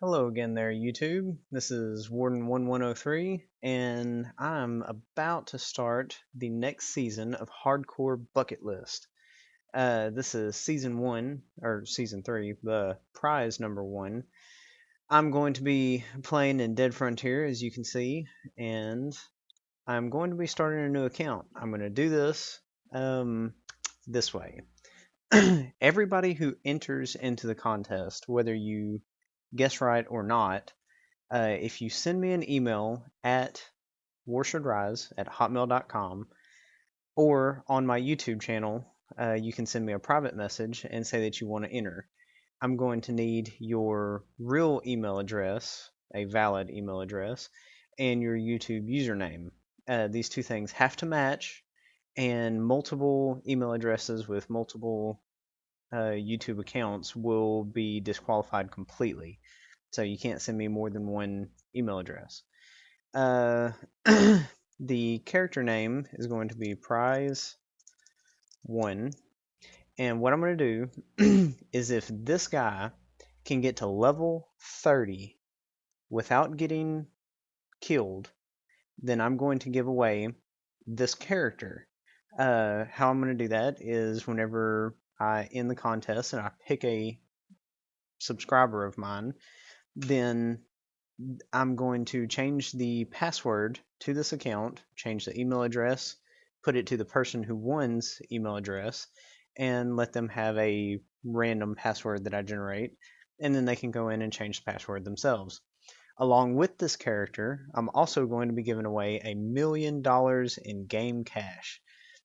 Hello again there, YouTube. This is Warden1103, and I'm about to start the next season of Hardcore Bucket List. This is Season 1, or Season 3, the prize number 1. I'm going to be playing in Dead Frontier, as you can see, and I'm going to be starting a new account. I'm going to do this this way. Everybody who enters into the contest, whether you guess right or not, if you send me an email at warshouldrise@hotmail.com or on my YouTube channel, you can send me a private message and say that you want to enter. I'm going to need your real email address, a valid email address, and your YouTube username. These two things have to match, and multiple email addresses with multiple YouTube accounts will be disqualified completely. So you can't send me more than one email address. Uh, the character name is going to be Prize1. And what I'm going to do is if this guy can get to level 30 without getting killed, then I'm going to give away this character. How I'm going to do that is whenever I end the contest and I pick a subscriber of mine, then I'm going to change the password to this account, change the email address, put it to the person who won's email address, and let them have a random password that I generate, and then they can go in and change the password themselves. Along with this character, I'm also going to be giving away $1,000,000 in game cash.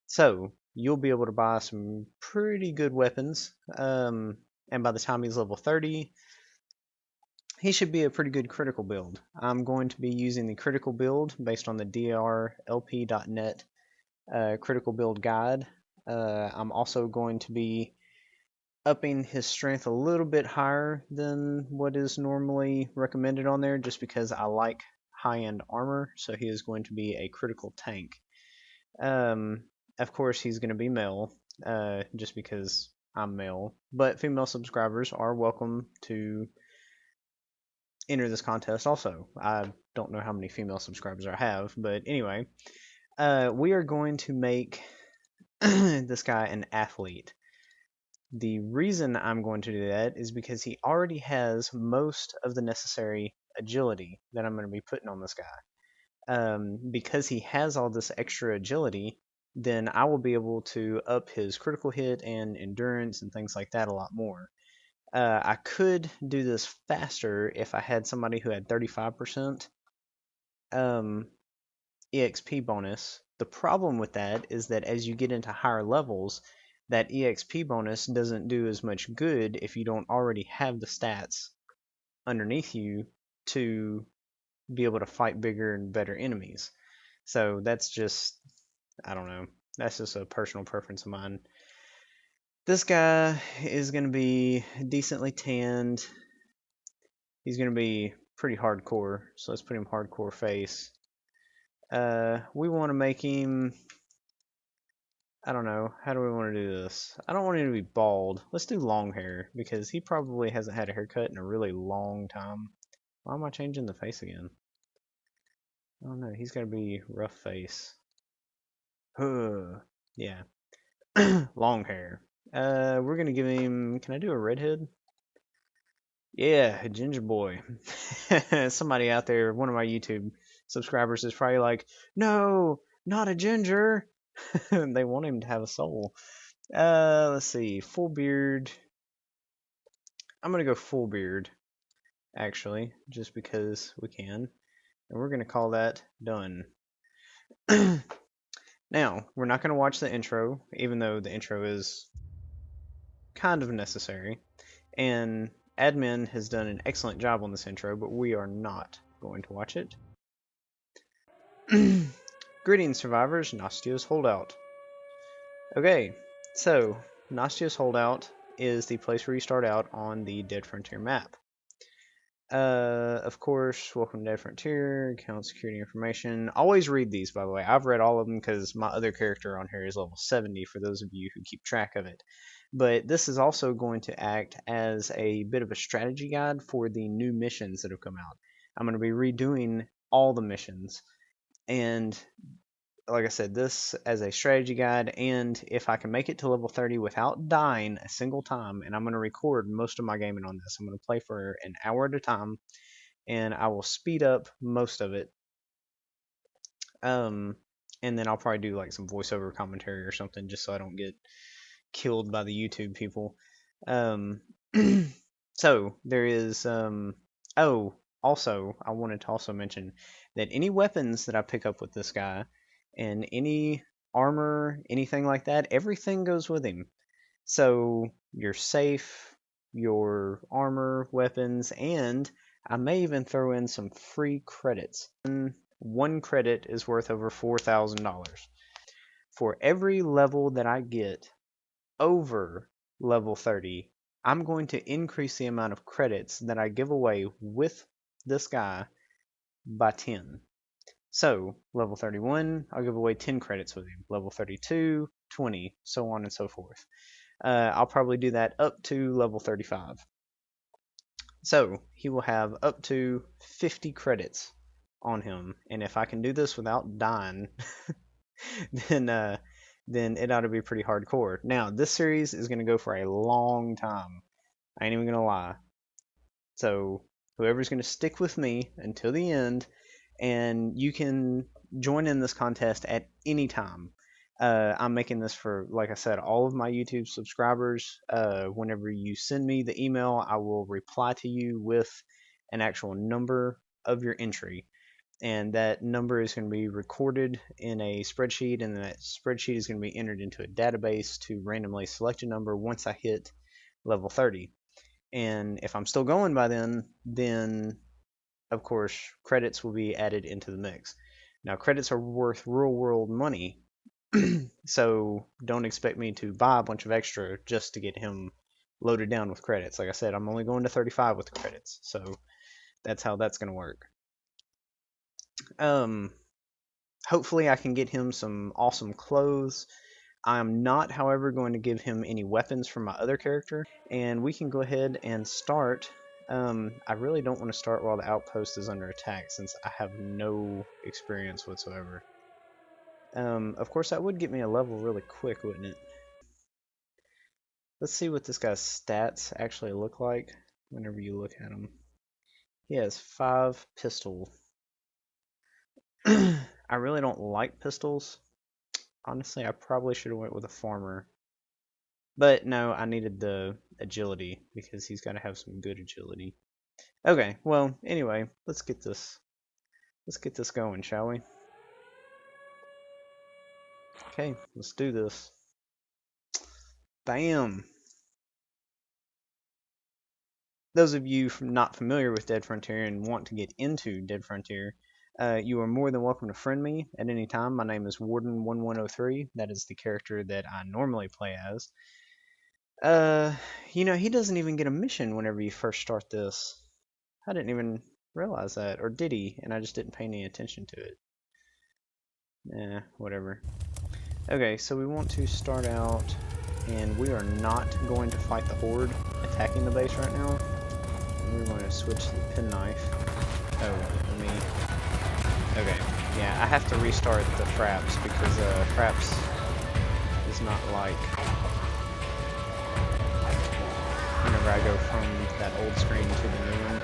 So you'll be able to buy some pretty good weapons, and by the time he's level 30, he should be a pretty good critical build. I'm going to be using the critical build based on the drlp.net critical build guide. I'm also going to be upping his strength a little bit higher than what is normally recommended on there just because I like high-end armor, so he is going to be a critical tank. Of course, he's going to be male, just because I'm male, but female subscribers are welcome to enter this contest also. I don't know how many female subscribers I have, but anyway, we are going to make this guy an athlete. The reason I'm going to do that is because he already has most of the necessary agility that I'm going to be putting on this guy. Because he has all this extra agility, then I will be able to up his critical hit and endurance and things like that a lot more. I could do this faster if I had somebody who had 35% EXP bonus. The problem with that is that as you get into higher levels, that EXP bonus doesn't do as much good if you don't already have the stats underneath you to be able to fight bigger and better enemies. So that's just, I don't know, that's just a personal preference of mine. This guy is going to be decently tanned. He's going to be pretty hardcore, so let's put him hardcore face. We want to make him, I don't know, how do we want to do this? I don't want him to be bald. Let's do long hair, because he probably hasn't had a haircut in a really long time. Why am I changing the face again? I don't know, he's got to be rough face. Yeah. Long hair. We're going to give him, can I do a redhead? Yeah, a ginger boy. Somebody out there, one of my YouTube subscribers is probably like, no, not a ginger. They want him to have a soul. Let's see, full beard. I'm gonna go full beard, actually, just because we can. And we're gonna call that done. Now, we're not gonna watch the intro, even though the intro is kind of necessary. And admin has done an excellent job on this intro, but we are not going to watch it. Greetings, survivors. Nastia's Holdout. Okay, so Nastia's Holdout is the place where you start out on the Dead Frontier map. Of course, welcome to Dead Frontier, account security information. Always read these, by the way. I've read all of them because my other character on here is level 70, for those of you who keep track of it. But this is also going to act as a bit of a strategy guide for the new missions that have come out. I'm going to be redoing all the missions, and like I said, this as a strategy guide, and if I can make it to level 30 without dying a single time, and I'm going to record most of my gaming on this. I'm going to play for an hour at a time, and I will speed up most of it. And then I'll probably do like some voiceover commentary or something just so I don't get killed by the YouTube people. So there is oh, also I wanted to also mention that any weapons that I pick up with this guy and any armor, anything like that, everything goes with him. So your safe, your armor, weapons, and I may even throw in some free credits. One credit is worth over $4,000. For every level that I get over level 30, I'm going to increase the amount of credits that I give away with this guy by 10. So, level 31, I'll give away 10 credits with him. Level 32, 20, so on and so forth. I'll probably do that up to level 35. So, he will have up to 50 credits on him. And if I can do this without dying, then it ought to be pretty hardcore. Now, this series is going to go for a long time. I ain't even going to lie. So, whoever's going to stick with me until the end, and you can join in this contest at any time. I'm making this for, like I said, all of my YouTube subscribers. Whenever you send me the email, I will reply to you with an actual number of your entry. And that number is going to be recorded in a spreadsheet, and that spreadsheet is going to be entered into a database to randomly select a number once I hit level 30. And if I'm still going by then of course credits will be added into the mix. Now credits are worth real world money, so don't expect me to buy a bunch of extra just to get him loaded down with credits. Like I said, I'm only going to 35 with the credits, so that's how that's going to work. Hopefully I can get him some awesome clothes. I'm not, however, going to give him any weapons from my other character, and we can go ahead and start. I really don't want to start while the outpost is under attack, since I have no experience whatsoever. Of course, that would get me a level really quick, wouldn't it? Let's see what this guy's stats actually look like whenever you look at him. He has 5 pistol. I really don't like pistols. Honestly, I probably should have went with a farmer. But no, I needed the agility because he's got to have some good agility. Okay, well, anyway, let's get this going, shall we? Okay, let's do this. Bam! Those of you not familiar with Dead Frontier and want to get into Dead Frontier, you are more than welcome to friend me at any time. My name is Warden1103. That is the character that I normally play as. You know, he doesn't even get a mission whenever you first start this. I didn't even realize that. Or did he? And I just didn't pay any attention to it. Whatever. Okay, so we want to start out, and we are not going to fight the horde attacking the base right now. We're going to switch to the penknife. Oh, let me... Okay, yeah, I have to restart the fraps because fraps is not like whenever I go from that old screen to the new one.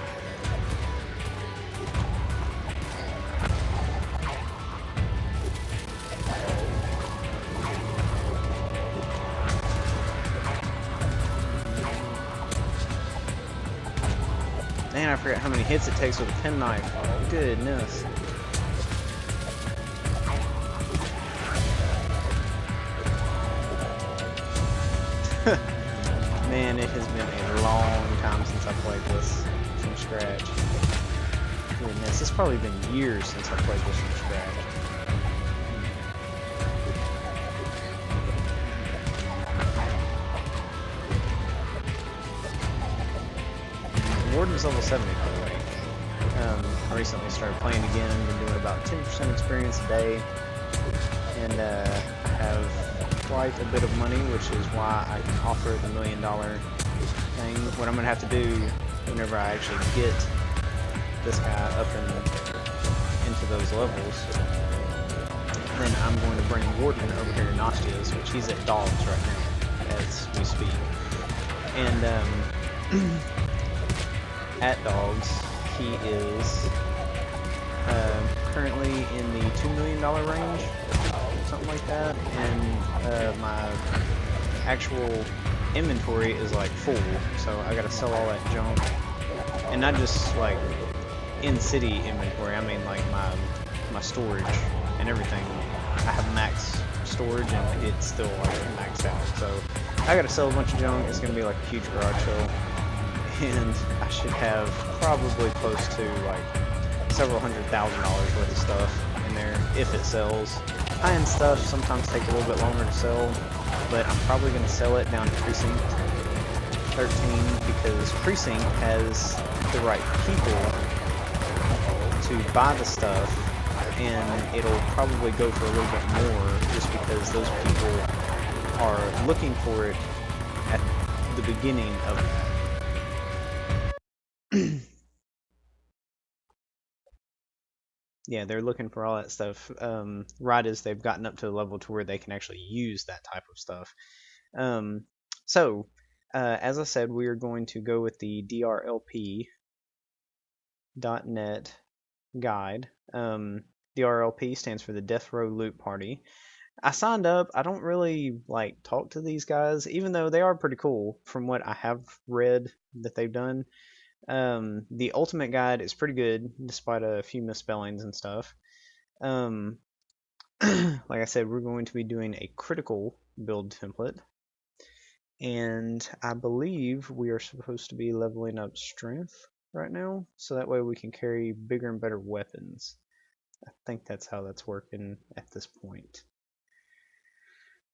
Man, I forgot how many hits it takes with a penknife. Oh, goodness. Man, it has been a long time since I played this from scratch. Goodness, it's probably been years since I played this from scratch. Warden's level 70, by the way. I recently started playing again, been doing about 10% experience a day, and I have quite a bit of money, which is why I offer the $1 million thing. What I'm gonna have to do whenever I actually get this guy up into those levels, then I'm going to bring Warden over here to Nostia's, which he's at dogs right now as we speak. And at dogs, he is currently in the $2 million range, something like that, and my actual inventory is like full, so I gotta sell all that junk, and not just like in-city inventory, I mean like my storage and everything. I have max storage and it's still like maxed out, so I gotta sell a bunch of junk. It's gonna be like a huge garage sale, and I should have probably close to like several $100,000 worth of stuff in there if it sells. High-end stuff sometimes take a little bit longer to sell, but I'm probably going to sell it down to Precinct 13 because Precinct has the right people to buy the stuff, and it'll probably go for a little bit more just because those people are looking for it at the beginning of that. Yeah, they're looking for all that stuff right as they've gotten up to the level to where they can actually use that type of stuff. As I said, we are going to go with the DRLP.net guide. DRLP stands for the Death Row Loot Party. I signed up. I don't really like talk to these guys, even though they are pretty cool from what I have read that they've done. The ultimate guide is pretty good, despite a few misspellings and stuff. Like I said, we're going to be doing a critical build template, and I believe we are supposed to be leveling up strength right now, so that way we can carry bigger and better weapons. I think that's how that's working at this point.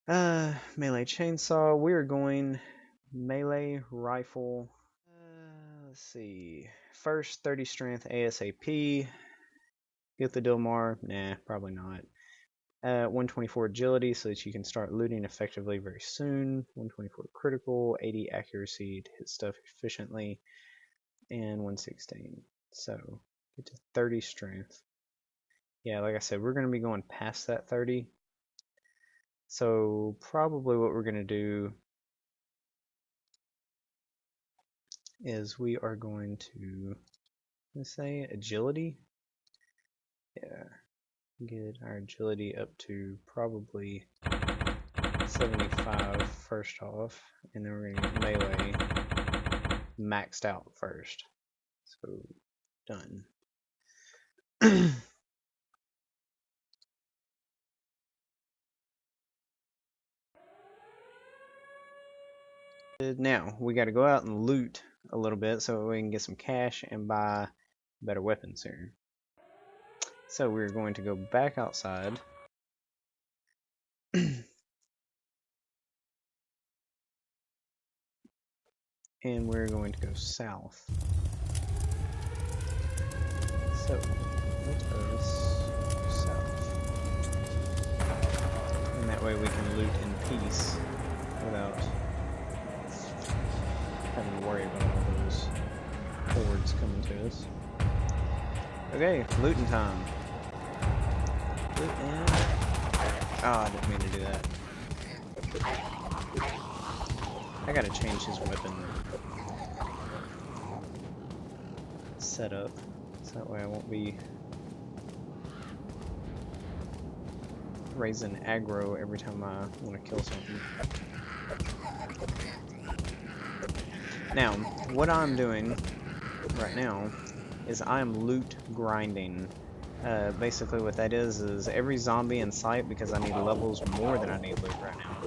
Melee chainsaw, we are going melee rifle. Let's see. First, 30 strength ASAP. Get the Dilmar? Nah, probably not. 124 agility so that you can start looting effectively very soon. 124 critical, 80 accuracy to hit stuff efficiently, and 116. So, get to 30 strength. Yeah, like I said, we're going to be going past that 30. So, probably what we're going to do is we are going to, let's say, agility. Yeah, get our agility up to probably 75 first off, and then we're going to get melee maxed out first. So, done. Now, we got to go out and loot a little bit so we can get some cash and buy better weapons here. So we're going to go back outside. And we're going to go south. So, let us go south. And that way we can loot in peace without having to worry about all those hordes coming to us. Okay, looting time. Loot in. Oh, I didn't mean to do that. I gotta change his weapon setup, so that way I won't be raising aggro every time I want to kill something. Now, what I'm doing right now is I'm loot grinding. Basically what that is every zombie in sight, because I need levels more than I need loot right now.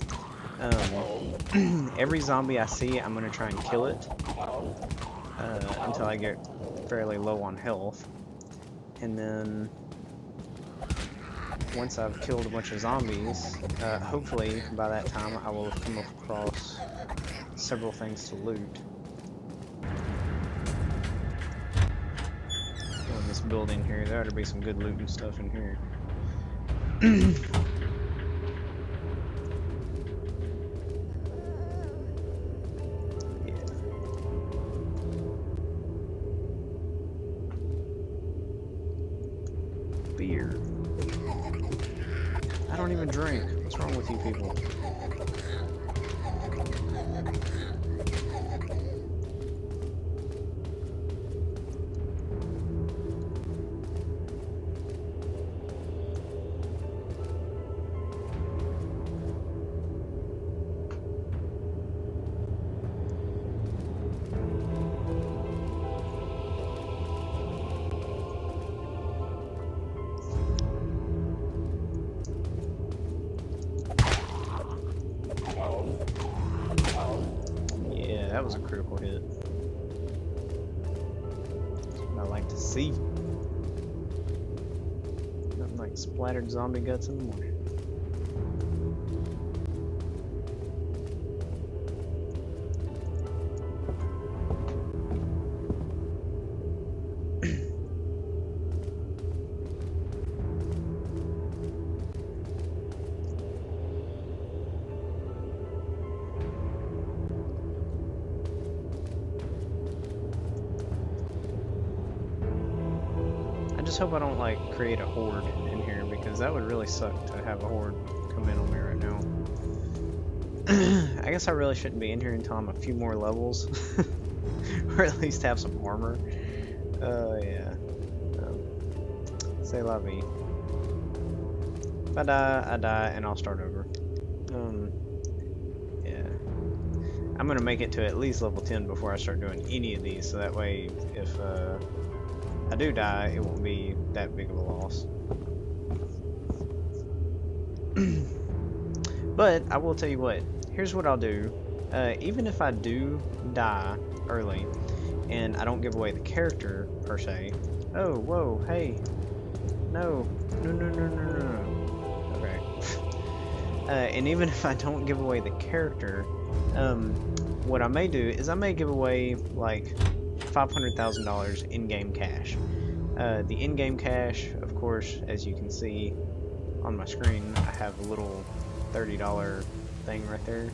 Every zombie I see, I'm going to try and kill it until I get fairly low on health. And then once I've killed a bunch of zombies, hopefully by that time I will have come across several things to loot. In this building here, there ought to be some good loot and stuff in here. spear. I don't even drink. What's wrong with you people? Yeah, that was a critical hit. That's what I like to see. Nothing like splattered zombie guts in the morning. I just hope I don't like create a horde in here, because that would really suck to have a horde come in on me right now. I guess I really shouldn't be in here until I'm a few more levels, or at least have some armor. Yeah. C'est la vie. If I die, and I'll start over. Yeah. I'm gonna make it to at least level 10 before I start doing any of these, so that way, if I do die, it won't be that big of a loss. But I will tell you what, here's what I'll do. Even if I do die early, and I don't give away the character, per se. Oh, whoa, hey. No. No, no, no, no, no, no. Okay. And even if I don't give away the character, what I may do is I may give away, like, $500,000 in-game cash. The in-game cash, of course, as you can see on my screen, I have a little $30 thing right there.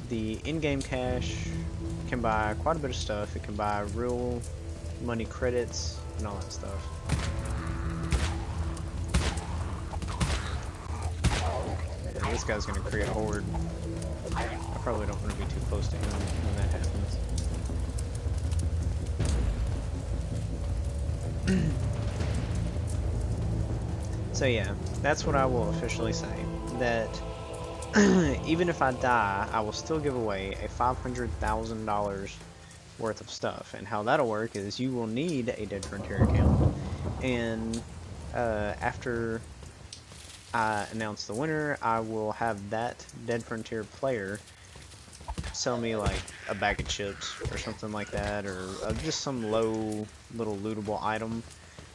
The in-game cash can buy quite a bit of stuff. It can buy real money credits and all that stuff. Yeah, this guy's gonna create a horde. I probably don't want to be too close to him when that happens. So yeah, that's what I will officially say. That even if I die, I will still give away a $500,000 worth of stuff. And how that'll work is you will need a Dead Frontier account. And after I announce the winner, I will have that Dead Frontier player sell me like a bag of chips or something like that, or just some low little lootable item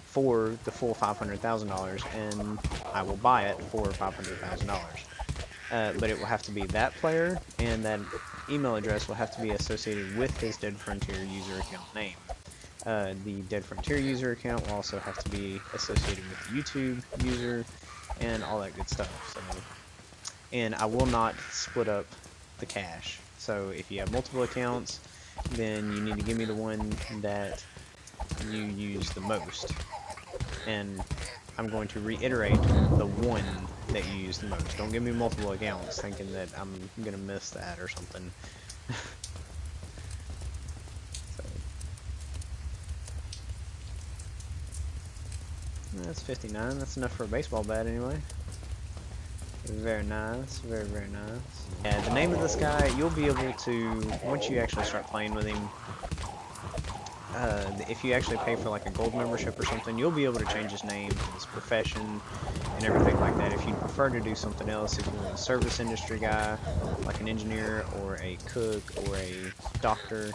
for the full $500,000, and I will buy it for $500,000. But it will have to be that player, and that email address will have to be associated with his Dead Frontier user account name. The Dead Frontier user account will also have to be associated with the YouTube user and all that good stuff. So, and I will not split up the cash. So if you have multiple accounts, then you need to give me the one that you use the most. And I'm going to reiterate the one that you use the most. Don't give me multiple accounts thinking that I'm gonna miss that or something. So, that's 59. That's enough for a baseball bat anyway. Very nice, very, very nice. Yeah, the name of this guy, you'll be able to, once you actually start playing with him, if you actually pay for like a gold membership or something, you'll be able to change his name, his profession, and everything like that. If you prefer to do something else, if you're a service industry guy, like an engineer or a cook or a doctor,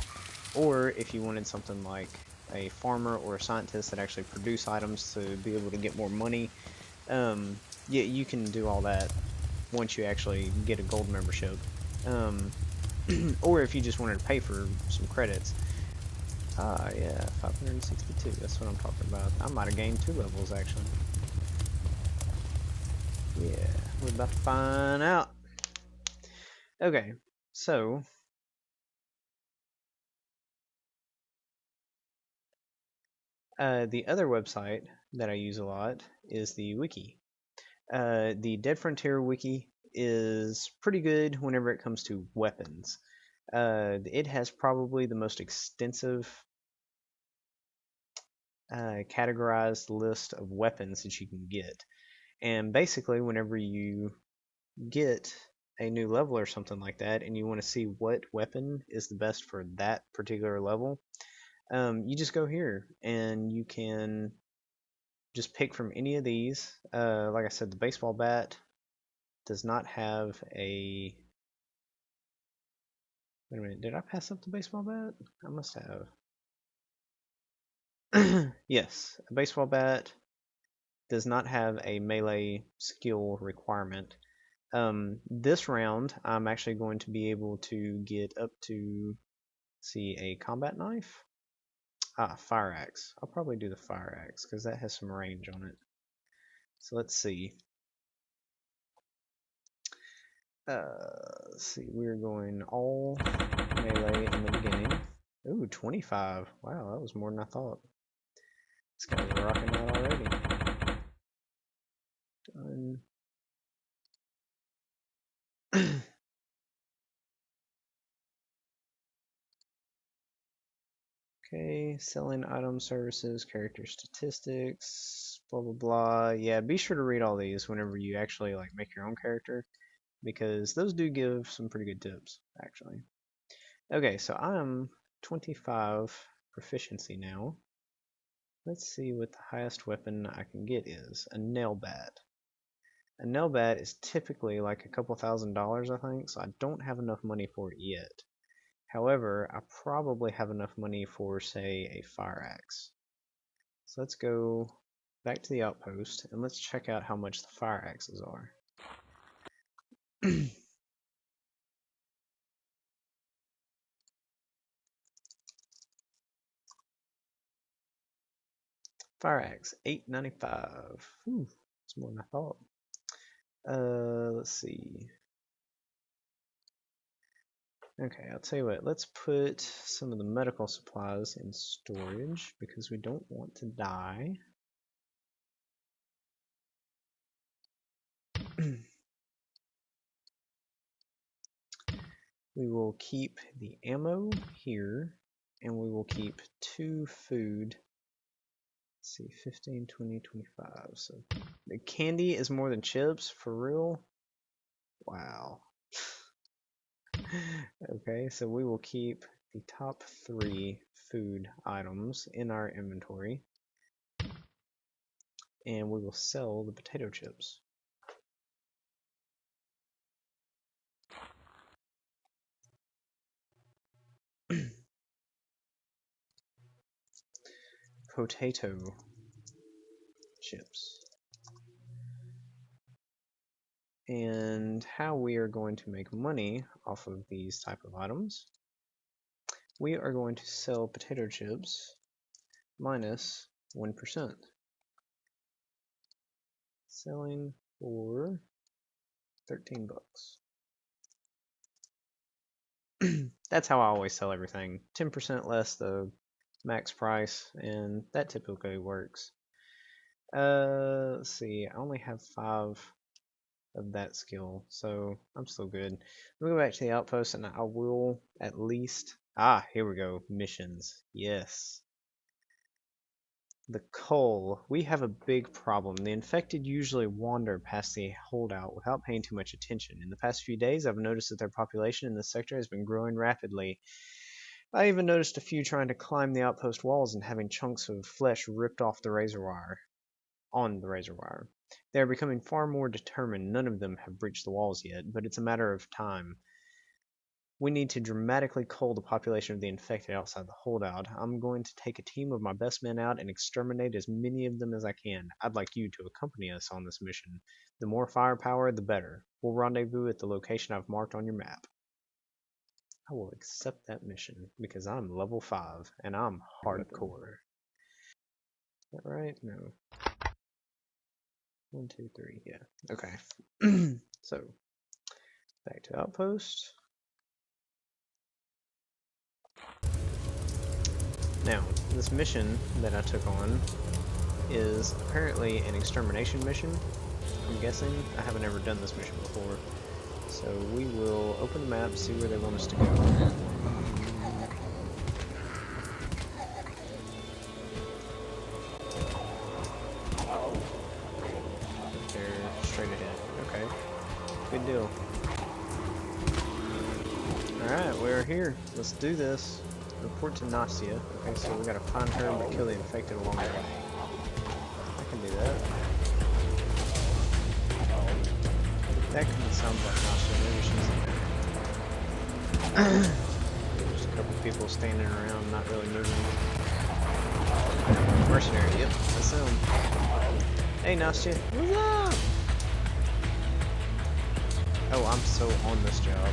or if you wanted something like a farmer or a scientist that actually produce items to be able to get more money, yeah, you can do all that once you actually get a gold membership. Or if you just wanted to pay for some credits. Yeah, 562, that's what I'm talking about. I might have gained 2 levels, actually. Yeah, we're about to find out. Okay, so The other website that I use a lot is the wiki. The Dead Frontier wiki is pretty good whenever it comes to weapons. It has probably the most extensive categorized list of weapons that you can get. And basically, whenever you get a new level or something like that, and you want to see what weapon is the best for that particular level, you just go here and you can just pick from any of these. Like I said, the baseball bat does not have a. Wait a minute, did I pass up the baseball bat? I must have. Yes, a baseball bat does not have a melee skill requirement. This round, I'm actually going to be able to get up to, see, a combat knife. Fire axe. I'll probably do the fire axe because that has some range on it. So let's see. Let's see. We're going all melee in the beginning. Ooh, 25. Wow, that was more than I thought. This guy's rocking out already. Done. Okay, selling items, services, character statistics, blah blah blah. Yeah, be sure to read all these whenever you actually like make your own character, because those do give some pretty good tips, actually. Okay, so I'm 25 proficiency now. Let's see what the highest weapon I can get is. A nail bat. A nail bat is typically like a couple $1,000s, I think, so I don't have enough money for it yet. However, I probably have enough money for, say, a fire axe. So let's go back to the outpost and let's check out how much the fire axes are. Fire axe, $8.95. Whew, that's more than I thought. Let's see. Okay, I'll tell you what, let's put some of the medical supplies in storage because we don't want to die. We will keep the ammo here, and we will keep 2 food. Let's see, 15, 20, 25. So the candy is more than chips, for real? Wow. Okay, so we will keep the top 3 food items in our inventory, and we will sell the potato chips. Potato chips. And how we are going to make money off of these type of items, we are going to sell potato chips minus 1%. Selling for 13 bucks. That's how I always sell everything. 10% less the max price, and that typically works. Let's see, I only have 5 of that skill, so I'm still good. We'll go back to the outpost and I will at least... here we go. Missions. Yes. The coal. We have a big problem. The infected usually wander past the holdout without paying too much attention. In the past few days, I've noticed that their population in this sector has been growing rapidly. I even noticed a few trying to climb the outpost walls and having chunks of flesh ripped off the razor wire. On the razor wire. They are becoming far more determined. None of them have breached the walls yet, but it's a matter of time. We need to dramatically cull the population of the infected outside the holdout. I'm going to take a team of my best men out and exterminate as many of them as I can. I'd like you to accompany us on this mission. The more firepower, the better. We'll rendezvous at the location I've marked on your map. I will accept that mission because I'm level 5 and I'm hardcore. Is that right? No. 1, 2, 3, yeah. Okay. So, back to outpost. Now, this mission that I took on is apparently an extermination mission, I'm guessing. I haven't ever done this mission before. So we will open the map, see where they want us to go. They're straight ahead. Okay. Good deal. Alright, we're here. Let's do this. Report to Nastia. Okay, so we gotta find her but kill the infected along the way. I can do that. That kind of sounds like Nastia. Maybe she's in there. There's a couple people standing around, not really moving. Mercenary, yep, that's them. Hey Nastia, what's up? Oh, I'm so on this job.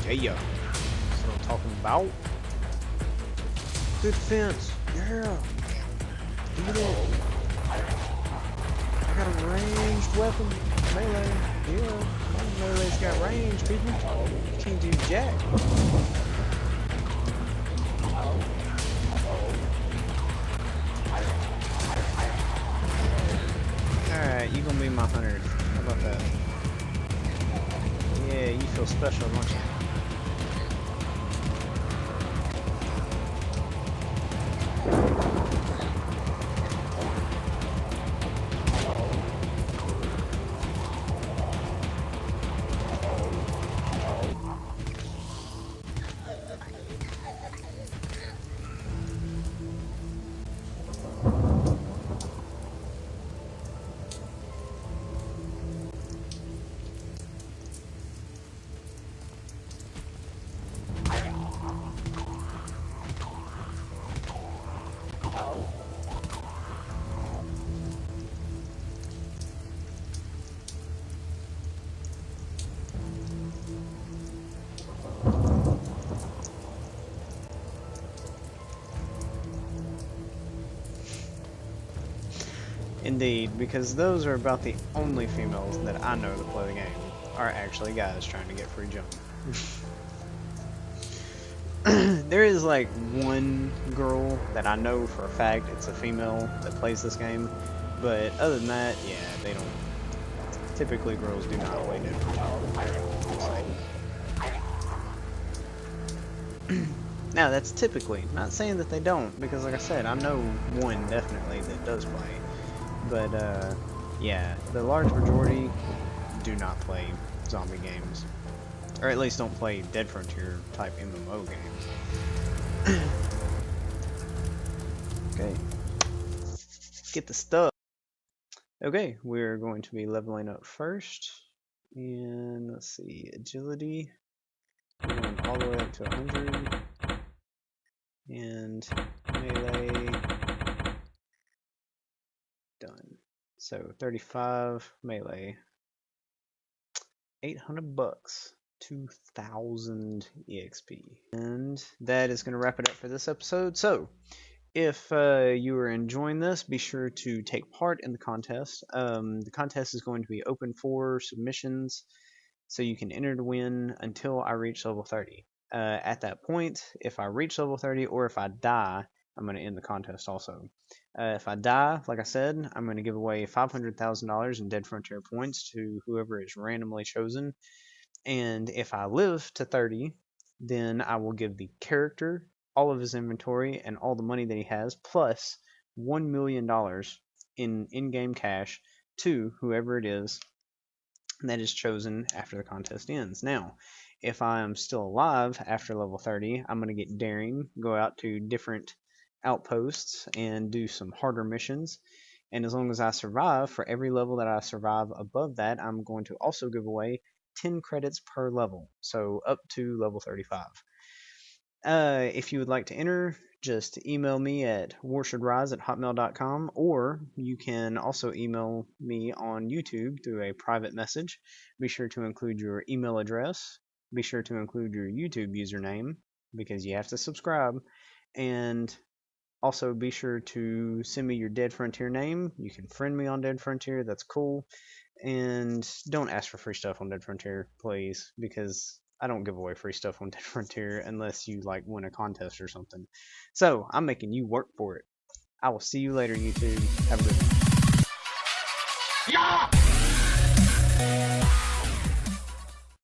Yeah, that's what I'm talking about. Good defense, yeah. Eat it. I got a ranged weapon. Melee, yeah. Melee's got range, people. You can't do jack. Alright, you gonna be my hunter. How about that? Yeah, you feel special, don't you? Indeed, because those are about the only females that I know that play the game are actually guys trying to get free jump. There is like one girl that I know for a fact it's a female that plays this game, but other than that, yeah, they don't. Typically, girls do not play Dead for Jump. Now, that's typically, not saying that they don't, because like I said, I know one definitely that does play. But, yeah, the large majority do not play zombie games. Or at least don't play Dead Frontier type MMO games. Okay. Get the stuff. Okay, we're going to be leveling up first. And let's see, agility. We're going all the way up to 100. And melee. Done. So 35 melee. 800 bucks. 2,000 EXP. And that is going to wrap it up for this episode. So, if you are enjoying this, be sure to take part in the contest. The contest is going to be open for submissions, so you can enter to win until I reach level 30. At that point, if I reach level 30 or if I die, I'm going to end the contest also. If I die, like I said, I'm going to give away $500,000 in Dead Frontier points to whoever is randomly chosen. And if I live to 30, then I will give the character all of his inventory and all the money that he has, plus $1 million in in-game cash to whoever it is that is chosen after the contest ends. Now, if I am still alive after level 30, I'm going to get daring, go out to different outposts and do some harder missions. And as long as I survive, for every level that I survive above that, I'm going to also give away 10 credits per level, so up to level 35. If you would like to enter, just email me at warshouldrise@hotmail.com, or you can also email me on YouTube through a private message. Be sure to include your email address. Be sure to include your YouTube username, because you have to subscribe. And also be sure to send me your Dead Frontier name. You can friend me on Dead Frontier, that's cool. And don't ask for free stuff on Dead Frontier, please, because I don't give away free stuff on Frontier unless you like win a contest or something. So I'm making you work for it. I will see you later, YouTube. Have a good one.